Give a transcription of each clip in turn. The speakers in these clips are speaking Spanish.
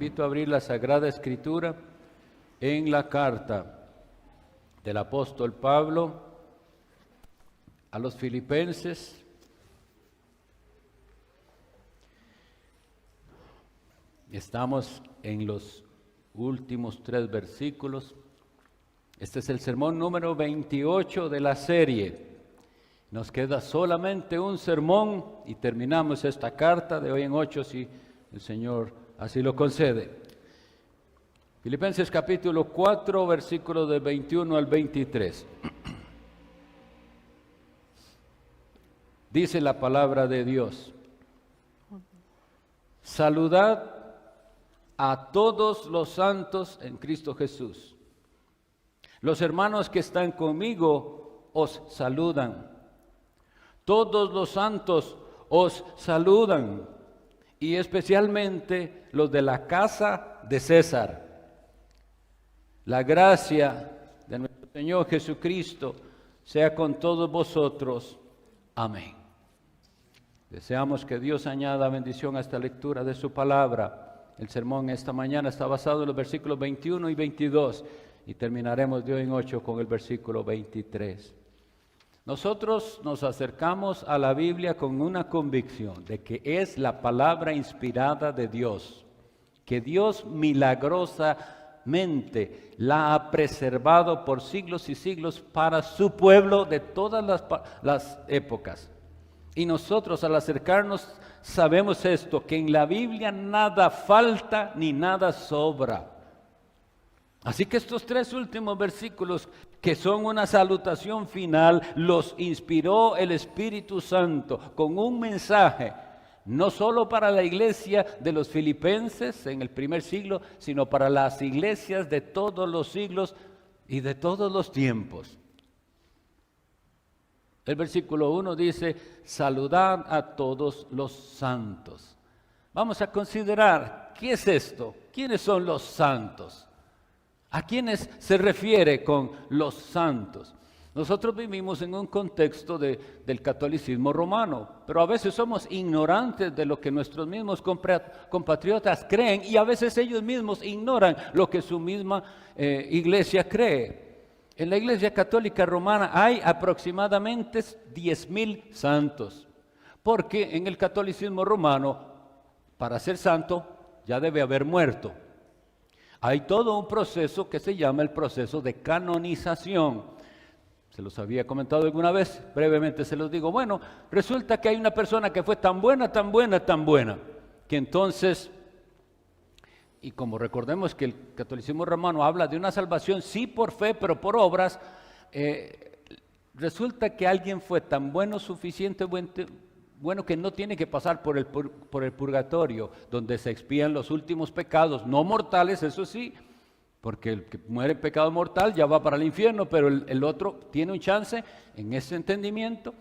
invito a abrir la Sagrada Escritura en la carta del apóstol Pablo a los Filipenses. Estamos en los últimos 3 versículos. Este es el sermón número 28 de la serie. Nos queda solamente un sermón y terminamos esta carta de hoy en 8, si el Señor así lo concede. Filipenses capítulo 4, versículos de 21 al 23. Dice la palabra de Dios: saludad a todos los santos en Cristo Jesús. Los hermanos que están conmigo os saludan. Todos los santos os saludan, y especialmente los de la casa de César. La gracia de nuestro Señor Jesucristo sea con todos vosotros. Amén. Deseamos que Dios añada bendición a esta lectura de su palabra. El sermón esta mañana está basado en los versículos 21 y 22 y terminaremos de hoy en 8 con el versículo 23. Nosotros nos acercamos a la Biblia con una convicción de que es la palabra inspirada de Dios, que Dios milagrosamente la ha preservado por siglos y siglos para su pueblo de todas las épocas. Y nosotros al acercarnos sabemos esto, que en la Biblia nada falta ni nada sobra. Así que estos 3 últimos versículos, que son una salutación final, los inspiró el Espíritu Santo con un mensaje, no solo para la iglesia de los filipenses en el primer siglo, sino para las iglesias de todos los siglos y de todos los tiempos. El versículo 1 dice: saludad a todos los santos. Vamos a considerar, ¿qué es esto? ¿Quiénes son los santos? ¿A quiénes se refiere con los santos? Nosotros vivimos en un contexto del catolicismo romano, pero a veces somos ignorantes de lo que nuestros mismos compatriotas creen, y a veces ellos mismos ignoran lo que su misma iglesia cree. En la iglesia católica romana hay aproximadamente 10,000 santos, porque en el catolicismo romano, para ser santo, ya debe haber muerto. Hay todo un proceso que se llama el proceso de canonización. Se los había comentado alguna vez, brevemente se los digo. Bueno, resulta que hay una persona que fue tan buena, que entonces, y como recordemos que el catolicismo romano habla de una salvación, sí por fe, pero por obras, resulta que alguien fue tan bueno, bueno que no tiene que pasar por el purgatorio, donde se expían los últimos pecados, no mortales, eso sí, porque el que muere en pecado mortal ya va para el infierno, pero el otro tiene un chance en ese entendimiento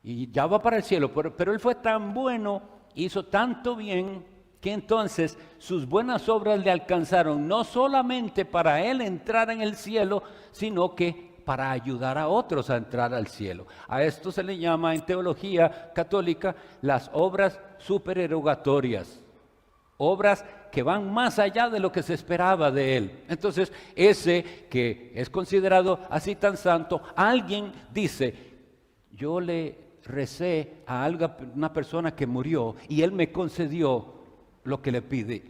y ya va para el cielo. Pero él fue tan bueno, hizo tanto bien, que entonces sus buenas obras le alcanzaron no solamente para él entrar en el cielo, sino que para ayudar a otros a entrar al cielo. A esto se le llama en teología católica las obras supererogatorias, obras que van más allá de lo que se esperaba de él. Entonces, ese que es considerado así tan santo, alguien dice: yo le recé a una persona que murió y él me concedió lo que le pedí.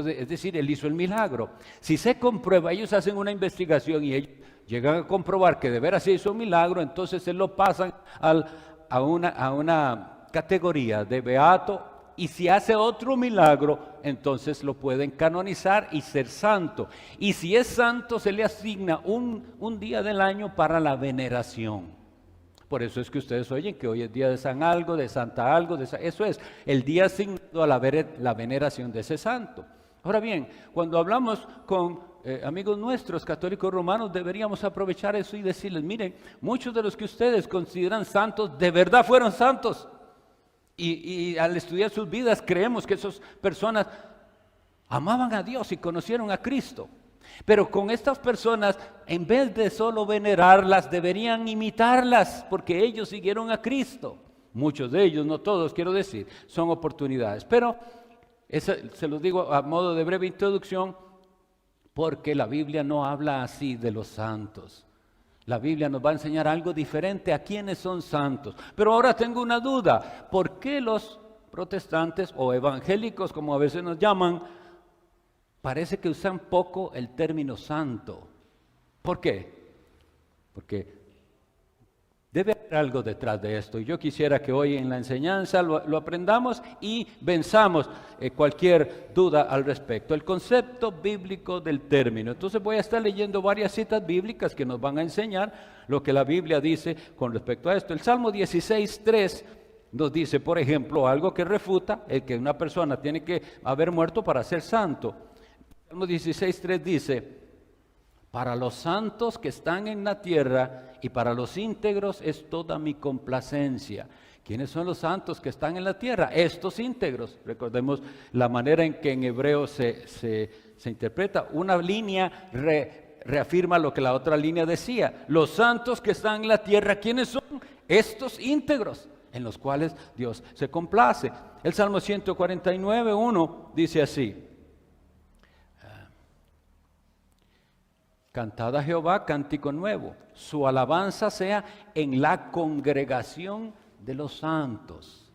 Es decir, él hizo el milagro. Si se comprueba, ellos hacen una investigación y ellos llegan a comprobar que de veras se hizo un milagro, entonces se lo pasan a una categoría de beato, y si hace otro milagro, entonces lo pueden canonizar y ser santo. Y si es santo, se le asigna un día del año para la veneración. Por eso es que ustedes oyen que hoy es día de San algo, de Santa algo, eso es el día asignado a la veneración de ese santo. Ahora bien, cuando hablamos con amigos nuestros católicos romanos, deberíamos aprovechar eso y decirles: miren, muchos de los que ustedes consideran santos, de verdad fueron santos. Y al estudiar sus vidas creemos que esas personas amaban a Dios y conocieron a Cristo. Pero con estas personas, en vez de solo venerarlas, deberían imitarlas, porque ellos siguieron a Cristo. Muchos de ellos, no todos, quiero decir, son oportunidades. Pero Se los digo a modo de breve introducción, porque la Biblia no habla así de los santos. La Biblia nos va a enseñar algo diferente a quienes son santos. Pero ahora tengo una duda. ¿Por qué los protestantes o evangélicos, como a veces nos llaman, parece que usan poco el término santo? ¿Por qué? Porque debe haber algo detrás de esto. Y yo quisiera que hoy en la enseñanza lo aprendamos y venzamos cualquier duda al respecto. El concepto bíblico del término. Entonces voy a estar leyendo varias citas bíblicas que nos van a enseñar lo que la Biblia dice con respecto a esto. El Salmo 16:3 nos dice, por ejemplo, algo que refuta el que una persona tiene que haber muerto para ser santo. El Salmo 16:3 dice: para los santos que están en la tierra y para los íntegros es toda mi complacencia. ¿Quiénes son los santos que están en la tierra? Estos íntegros. Recordemos la manera en que en hebreo se interpreta. Una línea reafirma lo que la otra línea decía. Los santos que están en la tierra, ¿quiénes son? Estos íntegros, en los cuales Dios se complace. El Salmo 149:1 dice así: cantad a Jehová cántico nuevo, su alabanza sea en la congregación de los santos,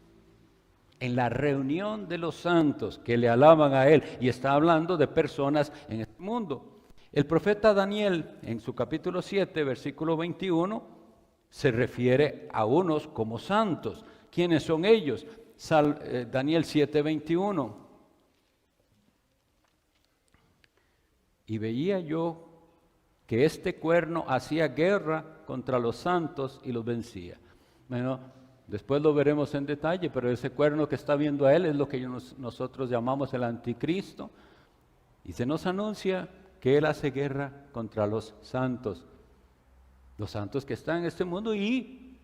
en la reunión de los santos que le alaban a Él. Y está hablando de personas en este mundo. El profeta Daniel, en su capítulo 7, versículo 21, se refiere a unos como santos. ¿Quiénes son ellos? Daniel 7:21. Y veía yo que este cuerno hacía guerra contra los santos y los vencía. Bueno, después lo veremos en detalle, pero ese cuerno que está viendo a él es lo que nosotros llamamos el anticristo. Y se nos anuncia que él hace guerra contra los santos que están en este mundo, y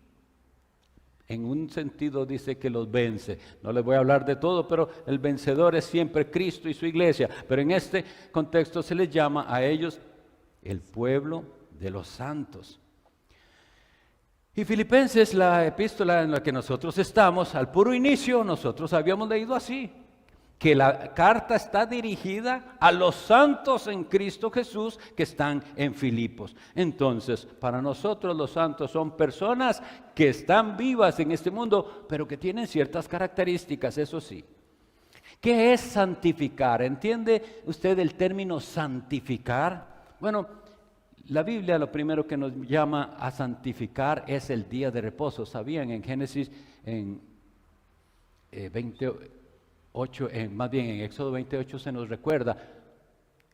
en un sentido dice que los vence. No les voy a hablar de todo, pero el vencedor es siempre Cristo y su iglesia. Pero en este contexto se les llama a ellos el pueblo de los santos. Y Filipenses, la epístola en la que nosotros estamos, al puro inicio nosotros habíamos leído así, que la carta está dirigida a los santos en Cristo Jesús que están en Filipos. Entonces, para nosotros los santos son personas que están vivas en este mundo, pero que tienen ciertas características, eso sí. ¿Qué es santificar? ¿Entiende usted el término santificar? Bueno, la Biblia lo primero que nos llama a santificar es el día de reposo. ¿Sabían? En Génesis, en 28, más bien en Éxodo 28 se nos recuerda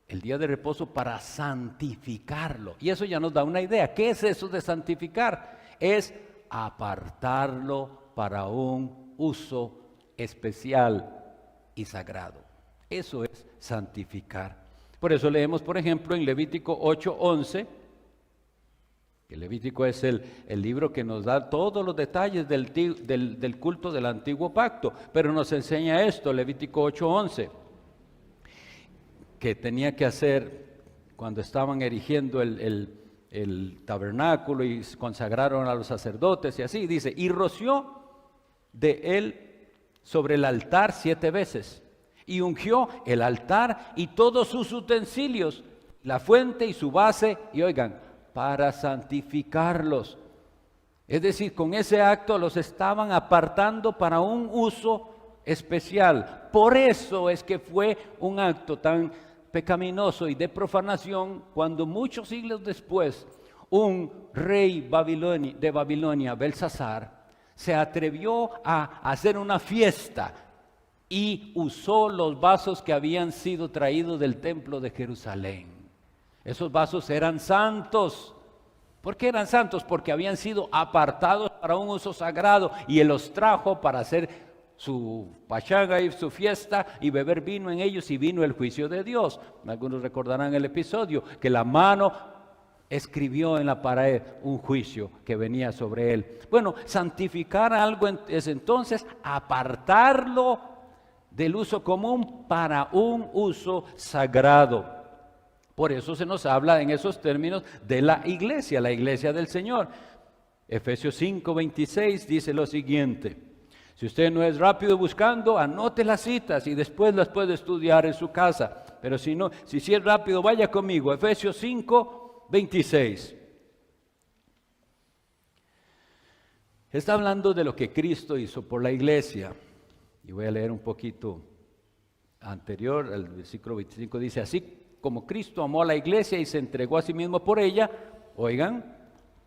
el día de reposo para santificarlo. Y eso ya nos da una idea. ¿Qué es eso de santificar? Es apartarlo para un uso especial y sagrado. Eso es santificar. Por eso leemos, por ejemplo, en Levítico 8:11, que Levítico es el libro que nos da todos los detalles del culto del antiguo pacto, pero nos enseña esto, Levítico 8:11, que tenía que hacer cuando estaban erigiendo el tabernáculo y consagraron a los sacerdotes y así, dice, y roció de él sobre el altar 7 veces. Y ungió el altar y todos sus utensilios, la fuente y su base, y oigan, para santificarlos. Es decir, con ese acto los estaban apartando para un uso especial. Por eso es que fue un acto tan pecaminoso y de profanación cuando muchos siglos después un rey de Babilonia, Belsasar, se atrevió a hacer una fiesta y usó los vasos que habían sido traídos del templo de Jerusalén. Esos vasos eran santos. ¿Por qué eran santos? Porque habían sido apartados para un uso sagrado y él los trajo para hacer su pachanga y su fiesta y beber vino en ellos, y vino el juicio de Dios. Algunos recordarán el episodio que la mano escribió en la pared un juicio que venía sobre él. Bueno, santificar algo es entonces apartarlo del uso común para un uso sagrado. Por eso se nos habla en esos términos de la iglesia del Señor. Efesios 5:26 dice lo siguiente: Si usted no es rápido buscando, anote las citas y después las puede estudiar en su casa. Pero si no, si sí es rápido, vaya conmigo. Efesios 5, 26. Está hablando de lo que Cristo hizo por la iglesia. Y voy a leer un poquito anterior, el versículo 25 dice, así como Cristo amó a la iglesia y se entregó a sí mismo por ella, oigan,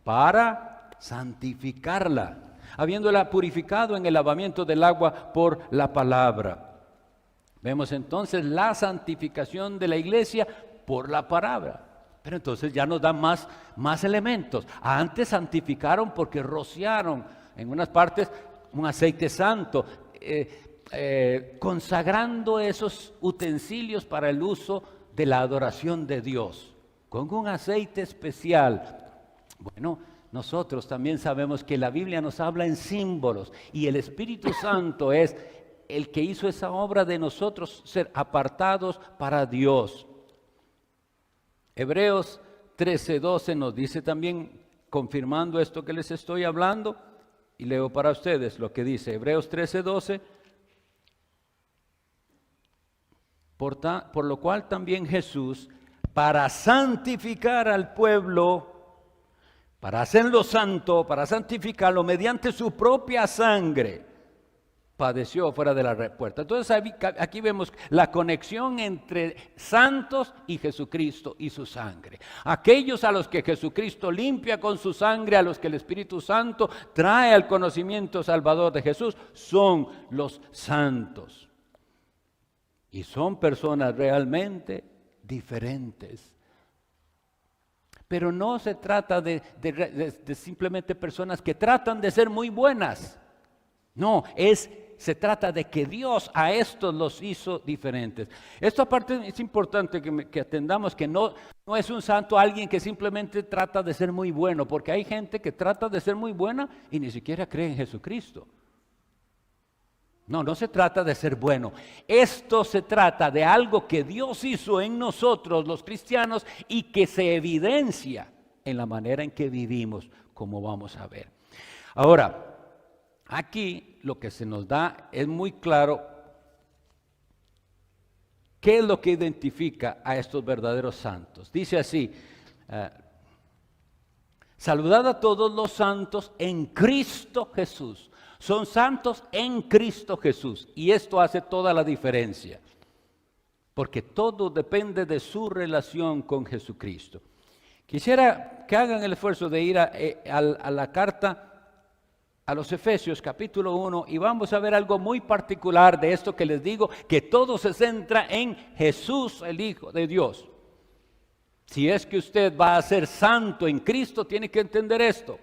para santificarla, habiéndola purificado en el lavamiento del agua por la palabra. Vemos entonces la santificación de la iglesia por la palabra. Pero entonces ya nos dan más elementos. Antes santificaron porque rociaron en unas partes un aceite santo, consagrando esos utensilios para el uso de la adoración de Dios, con un aceite especial. Bueno, nosotros también sabemos que la Biblia nos habla en símbolos y el Espíritu Santo es el que hizo esa obra de nosotros ser apartados para Dios. Hebreos 13:12 nos dice también, confirmando esto que les estoy hablando, y leo para ustedes lo que dice Hebreos 13:12. Por lo cual también Jesús, para santificar al pueblo, para hacerlo santo, para santificarlo mediante su propia sangre, padeció fuera de la puerta. Entonces aquí vemos la conexión entre santos y Jesucristo y su sangre. Aquellos a los que Jesucristo limpia con su sangre, a los que el Espíritu Santo trae al conocimiento salvador de Jesús, son los santos. Y son personas realmente diferentes. Pero no se trata de simplemente personas que tratan de ser muy buenas. No, se trata de que Dios a estos los hizo diferentes. Esto aparte es importante que atendamos que no es un santo alguien que simplemente trata de ser muy bueno, porque hay gente que trata de ser muy buena y ni siquiera cree en Jesucristo. No se trata de ser bueno. Esto se trata de algo que Dios hizo en nosotros, los cristianos, y que se evidencia en la manera en que vivimos, como vamos a ver. Ahora, aquí lo que se nos da es muy claro qué es lo que identifica a estos verdaderos santos. Dice así, saludad a todos los santos en Cristo Jesús. Son santos en Cristo Jesús y esto hace toda la diferencia, porque todo depende de su relación con Jesucristo. Quisiera que hagan el esfuerzo de ir a la carta a los Efesios capítulo 1 y vamos a ver algo muy particular de esto que les digo, que todo se centra en Jesús, el Hijo de Dios. Si es que usted va a ser santo en Cristo, tiene que entender esto.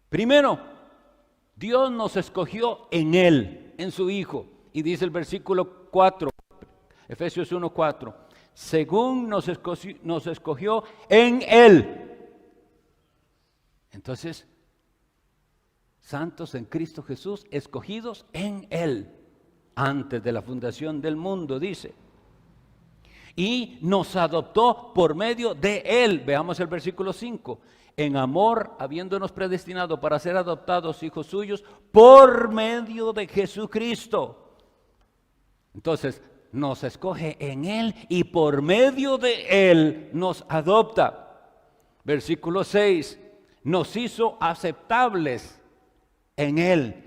Primero, Dios nos escogió en Él, en su Hijo. Y dice el versículo 4, Efesios 1:4, según nos escogió en Él. Entonces, santos en Cristo Jesús, escogidos en Él, antes de la fundación del mundo, dice. Y nos adoptó por medio de Él. Veamos el versículo 5. En amor, habiéndonos predestinado para ser adoptados hijos suyos por medio de Jesucristo. Entonces, nos escoge en Él y por medio de Él nos adopta. Versículo 6, nos hizo aceptables en Él.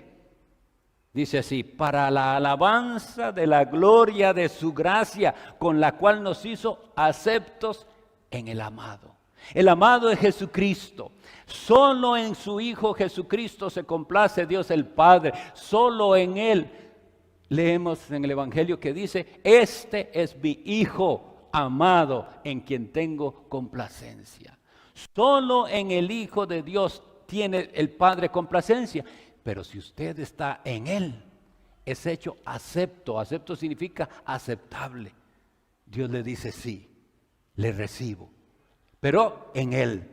Dice así, para la alabanza de la gloria de su gracia, con la cual nos hizo aceptos en el amado. El amado es Jesucristo. Solo en su Hijo Jesucristo se complace Dios el Padre. Solo en Él. Leemos en el Evangelio que dice, este es mi Hijo amado en quien tengo complacencia. Solo en el Hijo de Dios tiene el Padre complacencia. Pero si usted está en Él, es hecho acepto. Acepto significa aceptable. Dios le dice sí, le recibo. Pero en Él.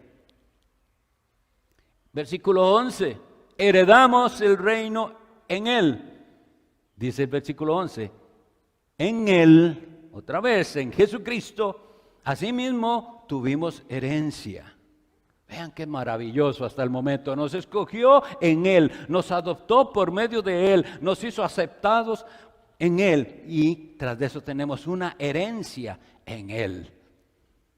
Versículo 11, heredamos el reino en Él. Dice el versículo 11, en Él, otra vez, en Jesucristo, asimismo tuvimos herencia. Vean qué maravilloso hasta el momento. Nos escogió en Él, nos adoptó por medio de Él, nos hizo aceptados en Él y tras de eso tenemos una herencia en Él.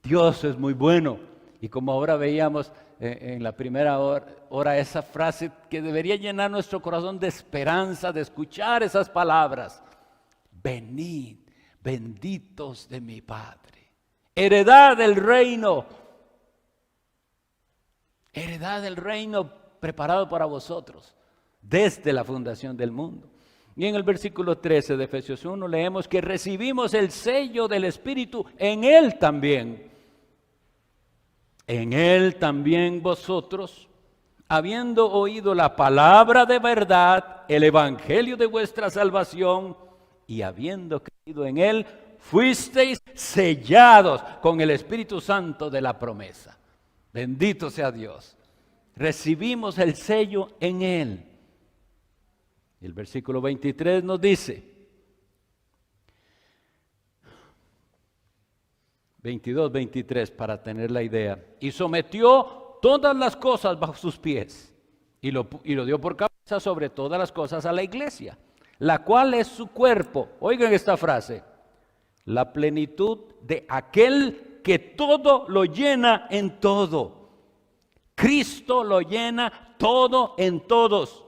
Dios es muy bueno y como ahora veíamos en la primera hora esa frase que debería llenar nuestro corazón de esperanza, de escuchar esas palabras. Venid, benditos de mi Padre, heredad del reino. Heredad del reino preparado para vosotros desde la fundación del mundo. Y en el versículo 13 de Efesios 1 leemos que recibimos el sello del Espíritu en Él también. En Él también vosotros, habiendo oído la palabra de verdad, el evangelio de vuestra salvación, y habiendo creído en Él, fuisteis sellados con el Espíritu Santo de la promesa. Bendito sea Dios. Recibimos el sello en Él. El versículo 23 nos dice, 22, 23 para tener la idea, y sometió todas las cosas bajo sus pies y lo dio por cabeza sobre todas las cosas a la iglesia, la cual es su cuerpo. Oigan esta frase, la plenitud de aquel que todo lo llena en todo. Cristo lo llena todo en todos.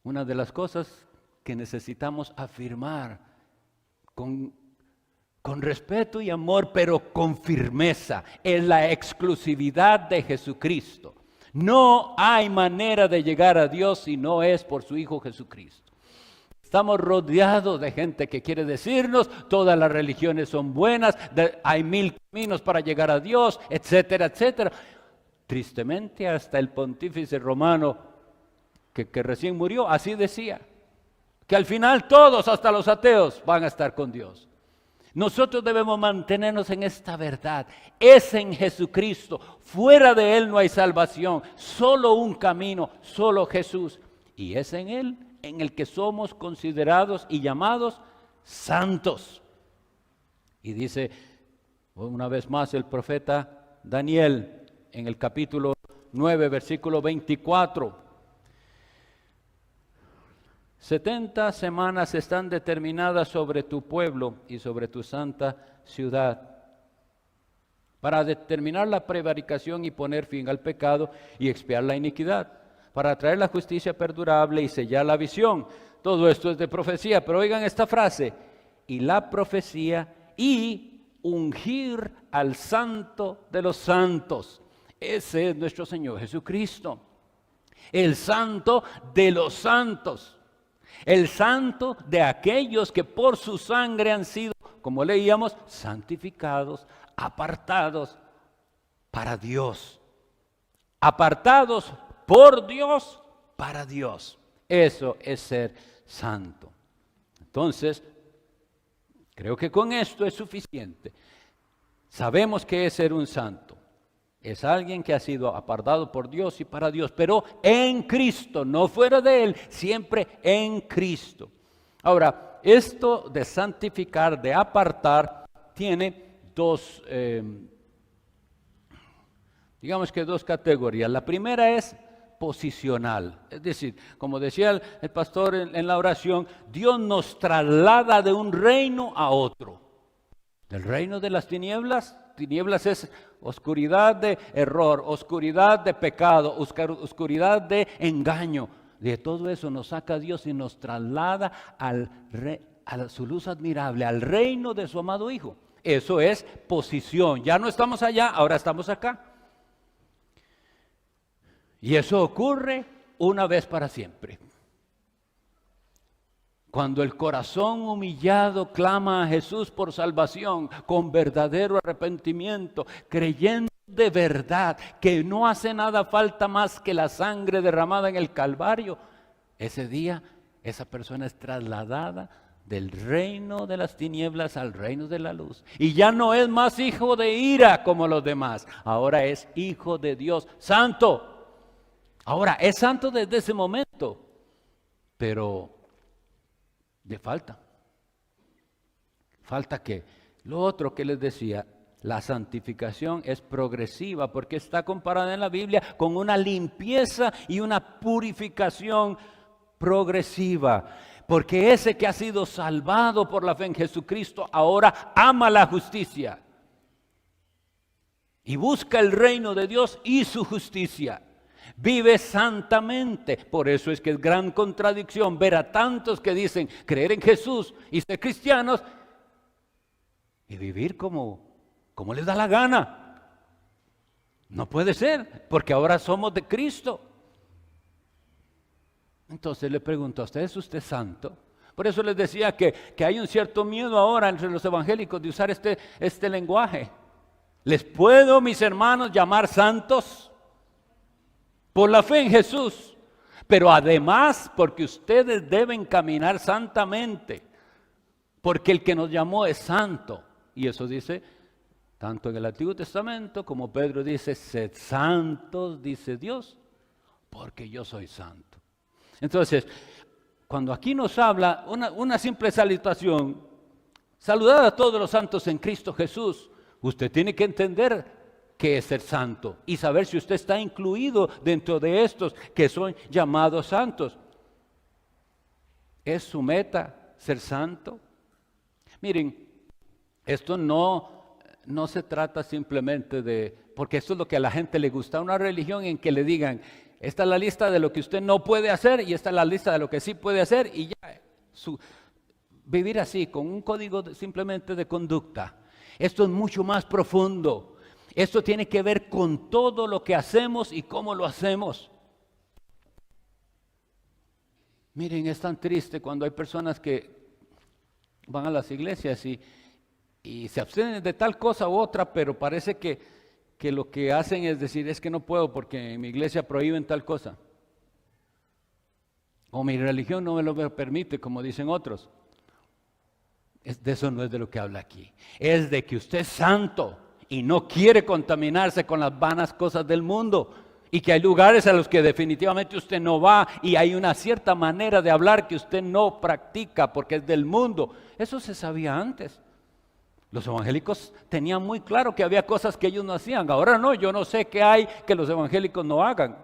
Una de las cosas que necesitamos afirmar con respeto y amor, pero con firmeza, es la exclusividad de Jesucristo. No hay manera de llegar a Dios si no es por su Hijo Jesucristo. Estamos rodeados de gente que quiere decirnos, todas las religiones son buenas, hay 1000 caminos para llegar a Dios, etcétera, etcétera. Tristemente, hasta el pontífice romano que recién murió, así decía, que al final todos, hasta los ateos, van a estar con Dios. Nosotros debemos mantenernos en esta verdad, es en Jesucristo, fuera de Él no hay salvación, solo un camino, solo Jesús, y es en Él en el que somos considerados y llamados santos. Y dice una vez más el profeta Daniel en el capítulo 9, versículo 24. 70 semanas están determinadas sobre tu pueblo y sobre tu santa ciudad, para determinar la prevaricación y poner fin al pecado y expiar la iniquidad, para traer la justicia perdurable y sellar la visión. Todo esto es de profecía, pero oigan esta frase, y la profecía y ungir al santo de los santos. Ese es nuestro Señor Jesucristo, el santo de los santos, el santo de aquellos que por su sangre han sido, como leíamos, santificados, apartados para Dios, apartados por Dios, para Dios. Eso es ser santo. Entonces, creo que con esto es suficiente. Sabemos que es ser un santo. Es alguien que ha sido apartado por Dios y para Dios, pero en Cristo, no fuera de Él, siempre en Cristo. Ahora, esto de santificar, de apartar, tiene dos categorías. La primera es posicional, es decir, como decía el pastor en la oración, Dios nos traslada de un reino a otro, del reino de las tinieblas. Tinieblas es oscuridad de error, oscuridad de pecado, oscuridad de engaño. De todo eso nos saca Dios y nos traslada a su luz admirable, al reino de su amado Hijo. Eso es posición. Ya no estamos allá, ahora estamos acá. Y eso ocurre una vez para siempre. Cuando el corazón humillado clama a Jesús por salvación, con verdadero arrepentimiento, creyendo de verdad que no hace nada falta más que la sangre derramada en el Calvario, ese día esa persona es trasladada del reino de las tinieblas al reino de la luz. Y ya no es más hijo de ira como los demás, ahora es hijo de Dios santo. Ahora, es santo desde ese momento, pero le falta que lo otro que les decía, La santificación es progresiva porque está comparada en la Biblia con una limpieza y una purificación progresiva. Porque ese que ha sido salvado por la fe en Jesucristo ahora ama la justicia y busca el reino de Dios y su justicia. Vive santamente. Por eso es que es gran contradicción ver a tantos que dicen creer en Jesús y ser cristianos y vivir como les da la gana. No puede ser, porque ahora somos de Cristo. Entonces le pregunto, ¿es usted santo? Por eso les decía que hay un cierto miedo ahora entre los evangélicos de usar este lenguaje. ¿Les puedo, mis hermanos, llamar santos? Por la fe en Jesús, pero además porque ustedes deben caminar santamente, porque el que nos llamó es santo. Y eso dice tanto en el Antiguo Testamento como Pedro dice, sed santos, dice Dios, porque yo soy santo. Entonces, cuando aquí nos habla una simple salutación, saludad a todos los santos en Cristo Jesús, usted tiene que entender qué es ser santo y saber si usted está incluido dentro de estos que son llamados santos. ¿Es su meta ser santo? Miren, esto no se trata simplemente de, porque esto es lo que a la gente le gusta, una religión en que le digan, esta es la lista de lo que usted no puede hacer y esta es la lista de lo que sí puede hacer y ya, vivir así, con un código simplemente de conducta. Esto es mucho más profundo. Esto tiene que ver con todo lo que hacemos y cómo lo hacemos. Miren, es tan triste cuando hay personas que van a las iglesias y se abstienen de tal cosa u otra, pero parece que lo que hacen es decir, es que no puedo porque en mi iglesia prohíben tal cosa. O mi religión no me lo permite, como dicen otros. De eso no es de lo que habla aquí. Es de que usted es santo y no quiere contaminarse con las vanas cosas del mundo. Y que hay lugares a los que definitivamente usted no va y hay una cierta manera de hablar que usted no practica porque es del mundo. Eso se sabía antes. Los evangélicos tenían muy claro que había cosas que ellos no hacían. Ahora no, yo no sé qué hay que los evangélicos no hagan.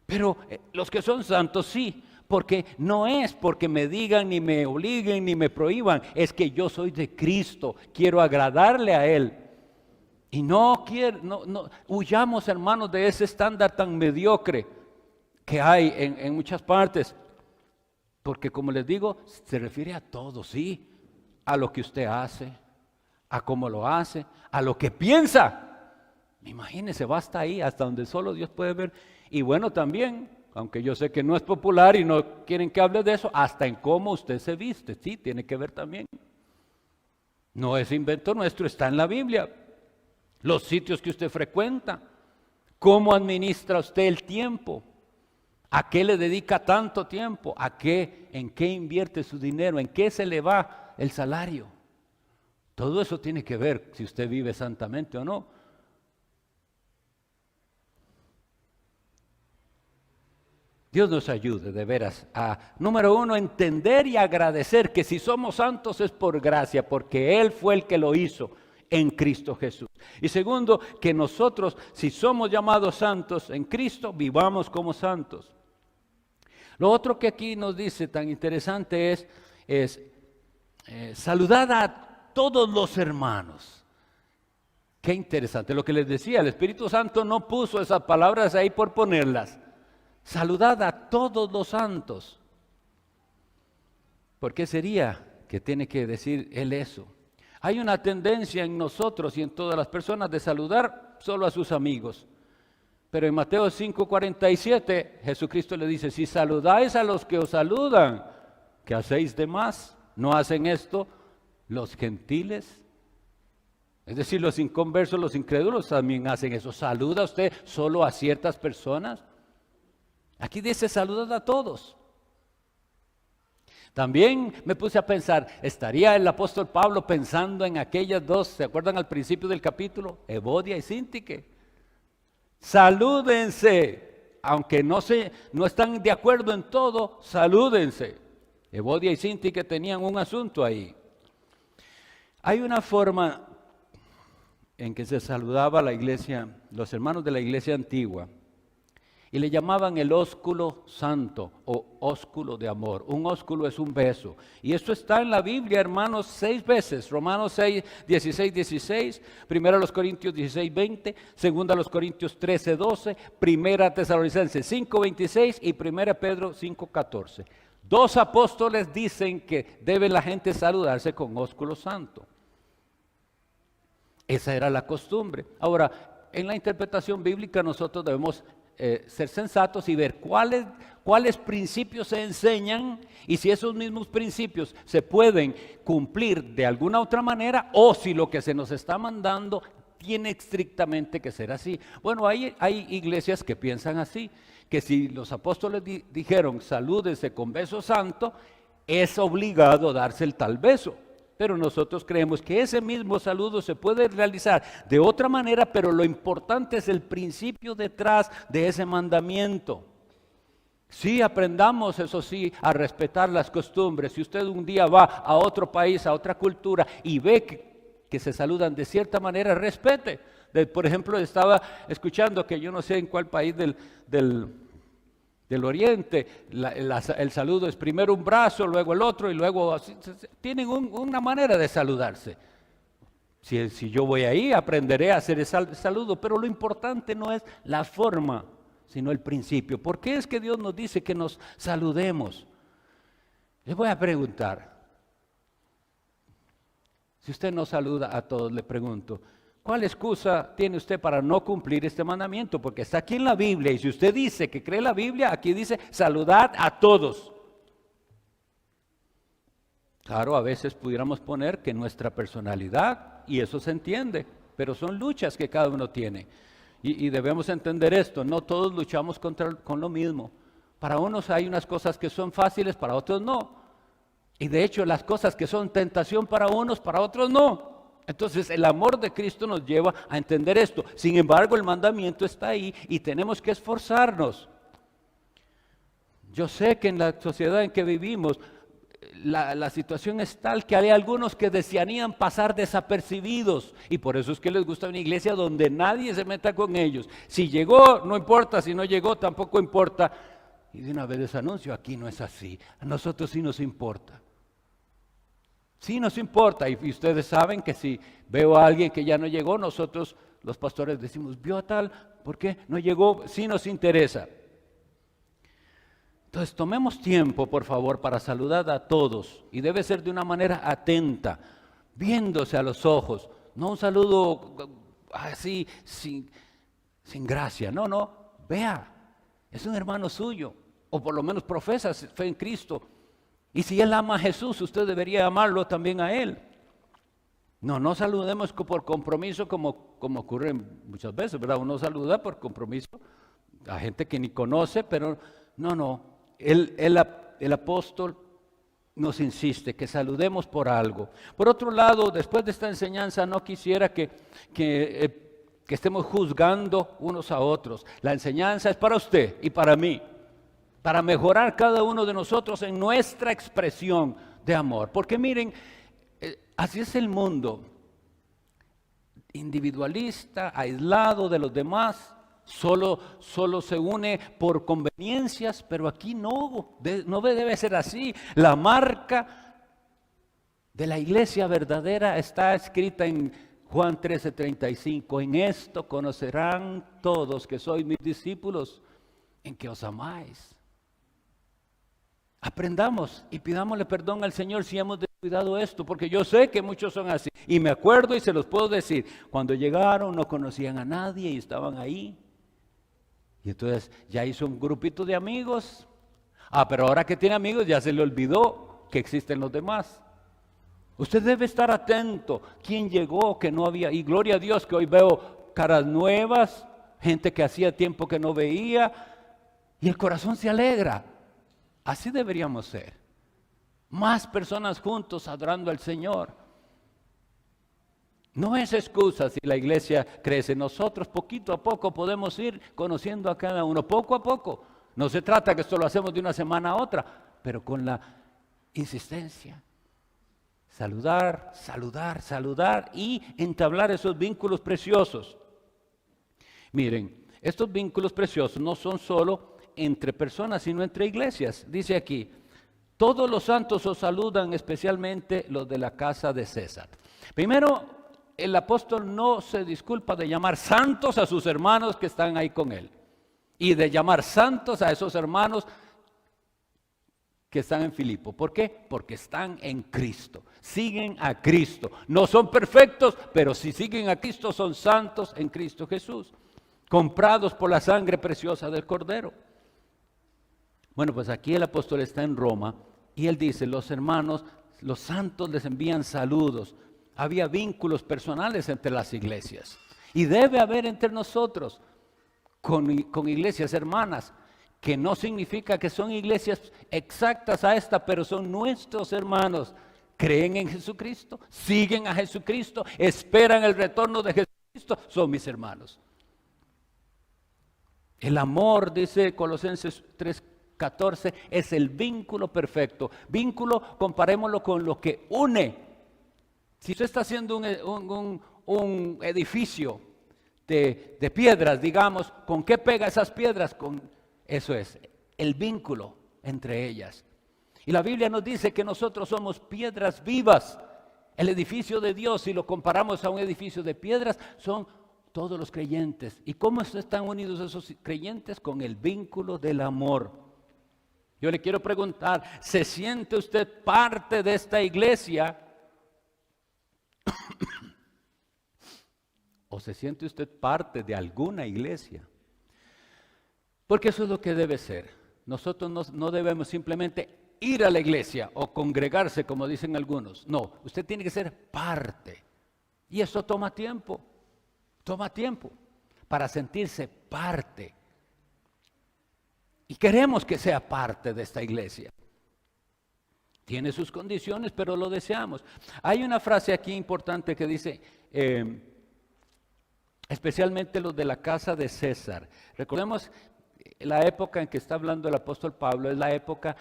Pero los que son santos sí, porque no es porque me digan, ni me obliguen, ni me prohíban. Es que yo soy de Cristo, quiero agradarle a Él. Y no huyamos, hermanos, de ese estándar tan mediocre que hay en muchas partes. Porque como les digo, se refiere a todo, sí. A lo que usted hace, a cómo lo hace, a lo que piensa. Imagínese, va hasta ahí, hasta donde solo Dios puede ver. Y bueno, también, aunque yo sé que no es popular y no quieren que hable de eso, hasta en cómo usted se viste, sí, tiene que ver también. No es invento nuestro, está en la Biblia. Los sitios que usted frecuenta, cómo administra usted el tiempo, a qué le dedica tanto tiempo, en qué invierte su dinero, en qué se le va el salario. Todo eso tiene que ver si usted vive santamente o no. Dios nos ayude de veras a, número uno, entender y agradecer que si somos santos es por gracia, porque Él fue el que lo hizo en Cristo Jesús. Y segundo, que nosotros, si somos llamados santos en Cristo, vivamos como santos. Lo otro que aquí nos dice tan interesante es saludad a todos los hermanos. Qué interesante, lo que les decía, el Espíritu Santo no puso esas palabras ahí por ponerlas. Saludad a todos los santos. ¿Por qué sería que tiene que decir Él eso? Hay una tendencia en nosotros y en todas las personas de saludar solo a sus amigos. Pero en Mateo 5:47 Jesucristo le dice, si saludáis a los que os saludan, ¿qué hacéis de más? ¿No hacen esto los gentiles? Es decir, los inconversos, los incrédulos también hacen eso. ¿Saluda usted solo a ciertas personas? Aquí dice, saludad a todos. También me puse a pensar, ¿estaría el apóstol Pablo pensando en aquellas dos, se acuerdan al principio del capítulo? Evodia y Síntique. Salúdense, aunque no están de acuerdo en todo, salúdense. Evodia y Síntique tenían un asunto ahí. Hay una forma en que se saludaba la iglesia, los hermanos de la iglesia antigua, y le llamaban el ósculo santo o ósculo de amor. Un ósculo es un beso. Y esto está en la Biblia, hermanos, 6 veces. Romanos 6, 16, 16. Primera los Corintios 16, 20. Segunda los Corintios 13, 12. Primera Tesalonicenses 5, 26. Y Primera Pedro 5, 14. 2 apóstoles dicen que debe la gente saludarse con ósculo santo. Esa era la costumbre. Ahora, en la interpretación bíblica nosotros debemos ser sensatos y ver cuáles principios se enseñan y si esos mismos principios se pueden cumplir de alguna otra manera o si lo que se nos está mandando tiene estrictamente que ser así. Bueno, hay iglesias que piensan así, que si los apóstoles dijeron salúdese con beso santo, es obligado darse el tal beso. Pero nosotros creemos que ese mismo saludo se puede realizar de otra manera, pero lo importante es el principio detrás de ese mandamiento. Sí, aprendamos, eso sí, a respetar las costumbres. Si usted un día va a otro país, a otra cultura y ve que se saludan de cierta manera, respete. Por ejemplo, estaba escuchando que yo no sé en cuál país del oriente, el saludo es primero un brazo, luego el otro y luego así, tienen una manera de saludarse. Si yo voy ahí, aprenderé a hacer ese saludo, pero lo importante no es la forma, sino el principio. ¿Por qué es que Dios nos dice que nos saludemos? Les voy a preguntar, si usted no saluda a todos, le pregunto, ¿cuál excusa tiene usted para no cumplir este mandamiento? Porque está aquí en la Biblia y si usted dice que cree la Biblia, aquí dice saludad a todos. Claro, a veces pudiéramos poner que nuestra personalidad, y eso se entiende, pero son luchas que cada uno tiene. Y debemos entender esto, no todos luchamos con lo mismo. Para unos hay unas cosas que son fáciles, para otros no. Y de hecho las cosas que son tentación para unos, para otros no. Entonces el amor de Cristo nos lleva a entender esto. Sin embargo, el mandamiento está ahí y tenemos que esforzarnos. Yo sé que en la sociedad en que vivimos, la situación es tal que hay algunos que desearían pasar desapercibidos y por eso es que les gusta una iglesia donde nadie se meta con ellos. Si llegó, no importa, si no llegó, tampoco importa. Y de una vez les anuncio, aquí no es así. A nosotros sí nos importa. Sí nos importa, y ustedes saben que si veo a alguien que ya no llegó, nosotros los pastores decimos, ¿vio a tal? ¿Por qué no llegó? Sí nos interesa. Entonces tomemos tiempo, por favor, para saludar a todos, y debe ser de una manera atenta, viéndose a los ojos, no un saludo así, sin gracia, no, vea, es un hermano suyo, o por lo menos profesa fe en Cristo. Y si él ama a Jesús, usted debería amarlo también a él. No saludemos por compromiso como ocurre muchas veces, ¿verdad? Uno saluda por compromiso a gente que ni conoce, pero no. El apóstol nos insiste que saludemos por algo. Por otro lado, después de esta enseñanza, no quisiera que estemos juzgando unos a otros. La enseñanza es para usted y para mí, para mejorar cada uno de nosotros en nuestra expresión de amor. Porque miren, así es el mundo, individualista, aislado de los demás, solo se une por conveniencias, pero aquí no debe ser así. La marca de la iglesia verdadera está escrita en Juan 13:35, en esto conocerán todos que sois mis discípulos, en que os amáis. Aprendamos y pidámosle perdón al Señor si hemos descuidado esto, porque yo sé que muchos son así. Y me acuerdo y se los puedo decir, cuando llegaron no conocían a nadie y estaban ahí. Y entonces ya hizo un grupito de amigos. Pero ahora que tiene amigos ya se le olvidó que existen los demás. Usted debe estar atento. ¿Quién llegó que no había? Y gloria a Dios que hoy veo caras nuevas, gente que hacía tiempo que no veía. Y el corazón se alegra. Así deberíamos ser. Más personas juntos adorando al Señor. No es excusa si la iglesia crece. Nosotros poquito a poco podemos ir conociendo a cada uno, poco a poco. No se trata que esto lo hacemos de una semana a otra, pero con la insistencia. Saludar, saludar, saludar y entablar esos vínculos preciosos. Miren, estos vínculos preciosos no son solo entre personas, sino entre iglesias. Dice aquí, todos los santos os saludan, especialmente los de la casa de César. Primero, el apóstol no se disculpa de llamar santos a sus hermanos que están ahí con él. Y de llamar santos a esos hermanos que están en Filipo. ¿Por qué? Porque están en Cristo, siguen a Cristo. No son perfectos, pero si siguen a Cristo son santos en Cristo Jesús, comprados por la sangre preciosa del Cordero. Bueno, pues aquí el apóstol está en Roma y él dice, los hermanos, los santos les envían saludos. Había vínculos personales entre las iglesias y debe haber entre nosotros con iglesias hermanas, que no significa que son iglesias exactas a esta, pero son nuestros hermanos. Creen en Jesucristo, siguen a Jesucristo, esperan el retorno de Jesucristo, son mis hermanos. El amor, dice Colosenses 3:14, es el vínculo perfecto. Vínculo, comparémoslo con lo que une. Si usted está haciendo un edificio de piedras, digamos, ¿con qué pega esas piedras? Eso es, el vínculo entre ellas. Y la Biblia nos dice que nosotros somos piedras vivas. El edificio de Dios, si lo comparamos a un edificio de piedras, son todos los creyentes. ¿Y cómo están unidos esos creyentes? Con el vínculo del amor. Yo le quiero preguntar, ¿se siente usted parte de esta iglesia? ¿O se siente usted parte de alguna iglesia? Porque eso es lo que debe ser. Nosotros no debemos simplemente ir a la iglesia o congregarse, como dicen algunos. No, usted tiene que ser parte. Y eso toma tiempo para sentirse parte. Y queremos que sea parte de esta iglesia. Tiene sus condiciones, pero lo deseamos. Hay una frase aquí importante que dice, especialmente los de la casa de César. Recordemos la época en que está hablando el apóstol Pablo, es la época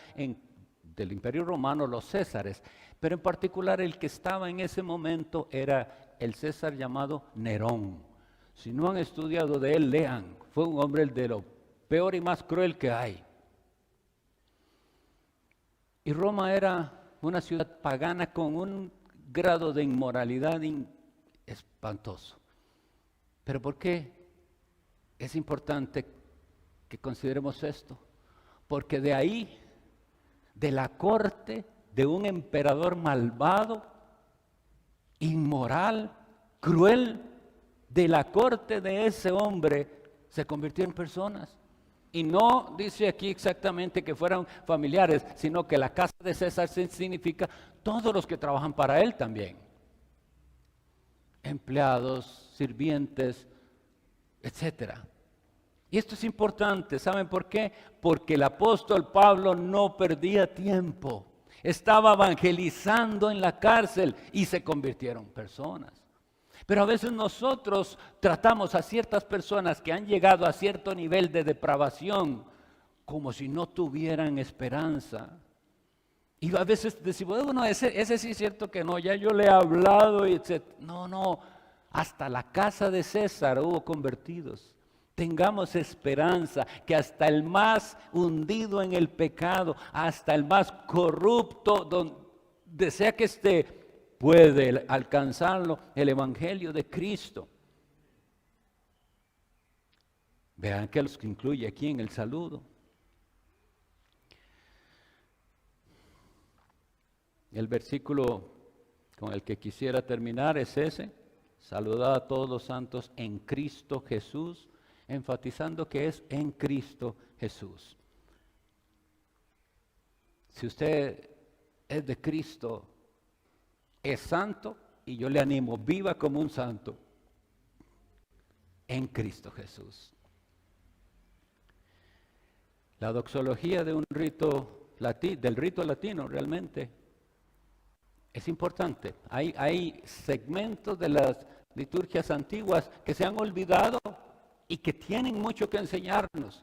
del Imperio Romano, los Césares, pero en particular el que estaba en ese momento era el César llamado Nerón. Si no han estudiado de él, lean. Fue un hombre de lo peor y más cruel que hay. Y Roma era una ciudad pagana con un grado de inmoralidad espantoso. ¿Pero por qué es importante que consideremos esto? Porque de ahí, de la corte de un emperador malvado, inmoral, cruel, de la corte de ese hombre se convirtió en personas. Y no dice aquí exactamente que fueran familiares, sino que la casa de César significa todos los que trabajan para él también. Empleados, sirvientes, etcétera. Y esto es importante, ¿saben por qué? Porque el apóstol Pablo no perdía tiempo. Estaba evangelizando en la cárcel y se convirtieron personas. Pero a veces nosotros tratamos a ciertas personas que han llegado a cierto nivel de depravación como si no tuvieran esperanza. Y a veces decimos, bueno, ese sí es cierto que no, ya yo le he hablado, etc. No, hasta la casa de César hubo convertidos. Tengamos esperanza que hasta el más hundido en el pecado, hasta el más corrupto, donde sea que esté, puede alcanzarlo el evangelio de Cristo. Vean que los incluye aquí en el saludo. El versículo con el que quisiera terminar es ese: saludad a todos los santos en Cristo Jesús, enfatizando que es en Cristo Jesús. Si usted es de Cristo, es santo, y yo le animo, viva como un santo en Cristo Jesús. La doxología de un rito del rito latino realmente es importante. Hay segmentos de las liturgias antiguas que se han olvidado y que tienen mucho que enseñarnos.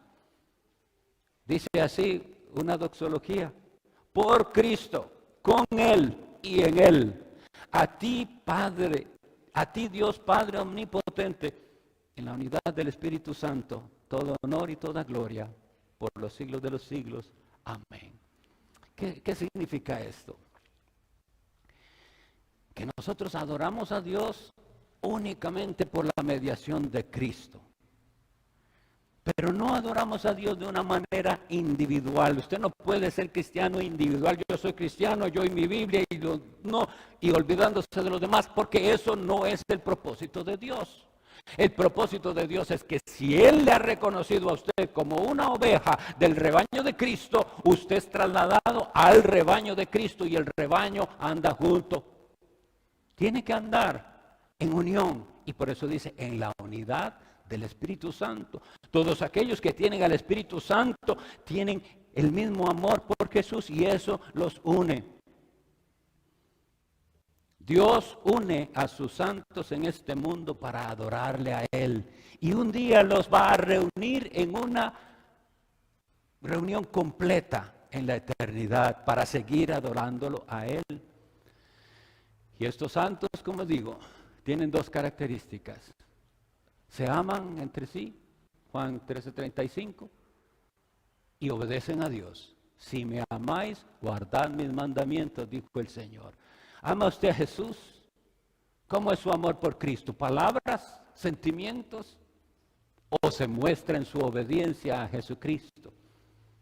Dice así una doxología: por Cristo, con Él y en Él. A ti, Padre, a ti, Dios Padre omnipotente, en la unidad del Espíritu Santo, todo honor y toda gloria por los siglos de los siglos. Amén. ¿Qué significa esto? Que nosotros adoramos a Dios únicamente por la mediación de Cristo. Pero no adoramos a Dios de una manera individual. Usted no puede ser cristiano individual. Yo soy cristiano, yo y mi Biblia, y olvidándose de los demás, porque eso no es el propósito de Dios. El propósito de Dios es que si Él le ha reconocido a usted como una oveja del rebaño de Cristo, usted es trasladado al rebaño de Cristo y el rebaño anda junto. Tiene que andar en unión, y por eso dice, en la unidad del Espíritu Santo. Todos aquellos que tienen al Espíritu Santo tienen el mismo amor por Jesús y eso los une. Dios une a sus santos en este mundo para adorarle a Él. Y un día los va a reunir en una reunión completa en la eternidad para seguir adorándolo a Él. Y estos santos, como digo, tienen dos características. Se aman entre sí, Juan 13:35, y obedecen a Dios. Si me amáis, guardad mis mandamientos, dijo el Señor. ¿Ama usted a Jesús? ¿Cómo es su amor por Cristo? ¿Palabras, sentimientos? ¿O se muestra en su obediencia a Jesucristo?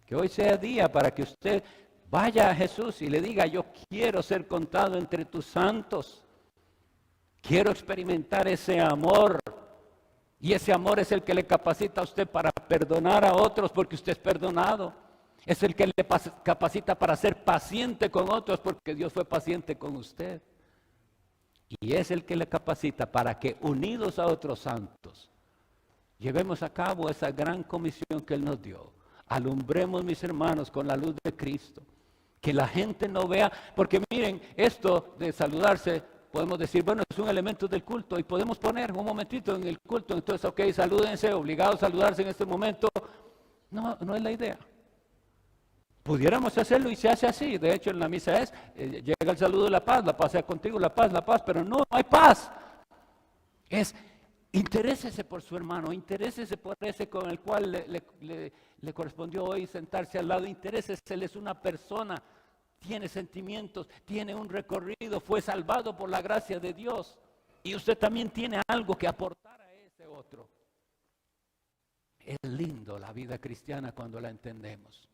Que hoy sea día para que usted vaya a Jesús y le diga, yo quiero ser contado entre tus santos. Quiero experimentar ese amor. Y ese amor es el que le capacita a usted para perdonar a otros porque usted es perdonado. Es el que le capacita para ser paciente con otros porque Dios fue paciente con usted. Y es el que le capacita para que unidos a otros santos llevemos a cabo esa gran comisión que Él nos dio. Alumbremos, mis hermanos, con la luz de Cristo. Que la gente no vea, porque miren, esto de saludarse, podemos decir, bueno, es un elemento del culto y podemos poner un momentito en el culto, entonces, ok, salúdense, obligados a saludarse en este momento. No, no es la idea. Pudiéramos hacerlo y se hace así. De hecho, en la misa es, llega el saludo de la paz sea contigo, la paz, pero no hay paz. Es, interésese por su hermano, interésese por ese con el cual le correspondió hoy sentarse al lado, interésese, él es una persona, tiene sentimientos, tiene un recorrido, fue salvado por la gracia de Dios. Y usted también tiene algo que aportar a ese otro. Es lindo la vida cristiana cuando la entendemos.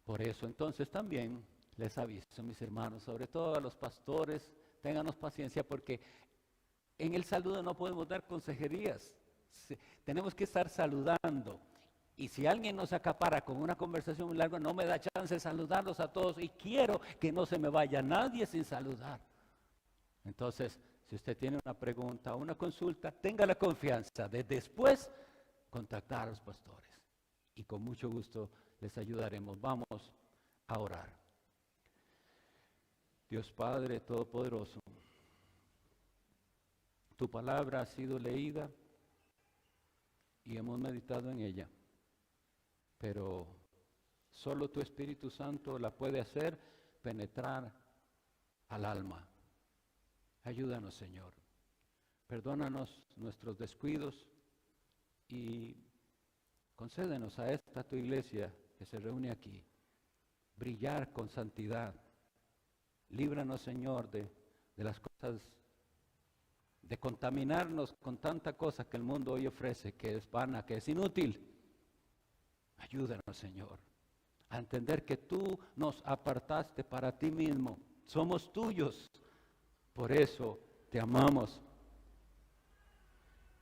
Por eso entonces también les aviso, mis hermanos, sobre todo a los pastores, ténganos paciencia porque en el saludo no podemos dar consejerías. Tenemos que estar saludando. Y si alguien nos acapara con una conversación muy larga, no me da chance de saludarlos a todos. Y quiero que no se me vaya nadie sin saludar. Entonces, si usted tiene una pregunta o una consulta, tenga la confianza de después contactar a los pastores. Y con mucho gusto les ayudaremos. Vamos a orar. Dios Padre Todopoderoso, tu palabra ha sido leída y hemos meditado en ella, pero solo tu Espíritu Santo la puede hacer penetrar al alma. Ayúdanos, Señor. Perdónanos nuestros descuidos y concédenos a esta tu iglesia que se reúne aquí, brillar con santidad. Líbranos, Señor, de las cosas, de contaminarnos con tanta cosa que el mundo hoy ofrece, que es vana, que es inútil. Ayúdanos, Señor, a entender que tú nos apartaste para ti mismo. Somos tuyos, por eso te amamos.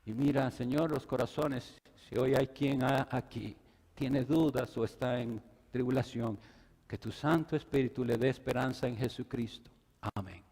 Y mira, Señor, los corazones, si hoy hay quien aquí tiene dudas o está en tribulación, que tu Santo Espíritu le dé esperanza en Jesucristo. Amén.